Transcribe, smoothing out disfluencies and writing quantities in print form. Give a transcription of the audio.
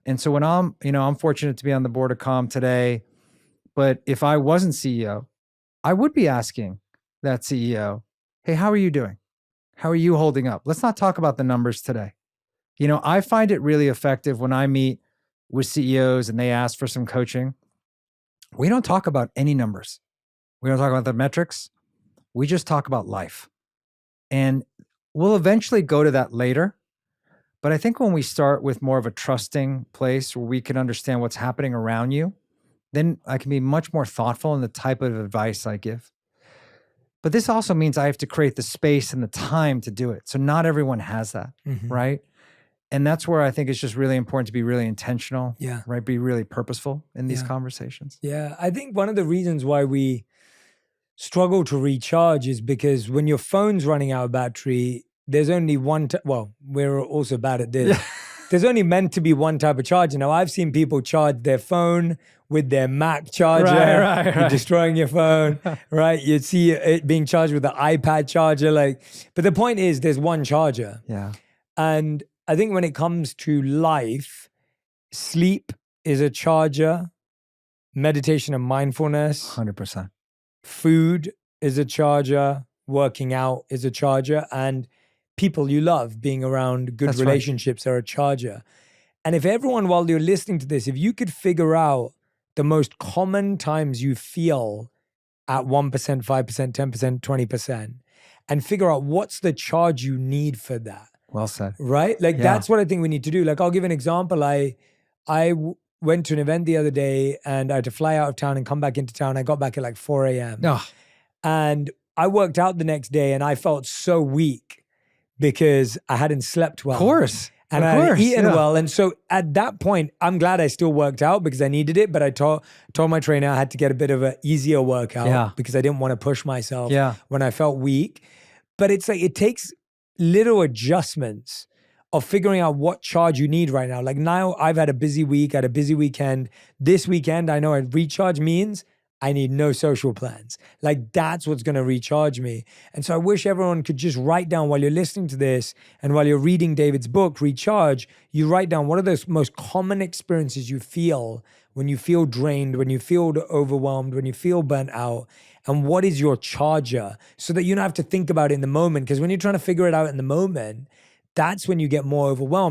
And so when I'm fortunate to be on the board of Calm today, but if I wasn't CEO, I would be asking that CEO, hey, how are you doing? How are you holding up? Let's not talk about the numbers today. I find it really effective when I meet with CEOs and they ask for some coaching. We don't talk about any numbers. We don't talk about the metrics. We just talk about life. And we'll eventually go to that later. But I think when we start with more of a trusting place where we can understand what's happening around you, then I can be much more thoughtful in the type of advice I give. But this also means I have to create the space and the time to do it. So not everyone has that, right? And that's where I think it's just really important to be really intentional, right? Be really purposeful in these conversations. Yeah, I think one of the reasons why we struggle to recharge is because when your phone's running out of battery, there's only one, well, we're also bad at this. There's only meant to be one type of charger. Now, I've seen people charge their phone with their Mac charger. Right. You're destroying your phone, right? You see it being charged with the iPad charger. But the point is there's one charger. Yeah. And I think when it comes to life, sleep is a charger, meditation and mindfulness. 100%. Food is a charger, working out is a charger, and people you love, being around good relationships are a charger. And if everyone, while you're listening to this, if you could figure out the most common times you feel at 1%, 5%, 10%, 20%, and figure out what's the charge you need for that. Well said. Right? That's what I think we need to do. I'll give an example. I went to an event the other day and I had to fly out of town and come back into town. I got back at 4 a.m. And I worked out the next day and I felt so weak because I hadn't slept well. Of course. And I hadn't eaten well. And so at that point, I'm glad I still worked out because I needed it. But I told my trainer I had to get a bit of an easier workout because I didn't want to push myself when I felt weak. But it's it takes little adjustments of figuring out what charge you need right now. Now I've had a busy week, I had a busy weekend. This weekend, I know a recharge means I need no social plans. That's what's going to recharge me. And so I wish everyone could just write down while you're listening to this and while you're reading David's book, Recharge, you write down what are those most common experiences you feel when you feel drained, when you feel overwhelmed, when you feel burnt out, and what is your charger so that you don't have to think about it in the moment. Because when you're trying to figure it out in the moment, that's when you get more overwhelmed.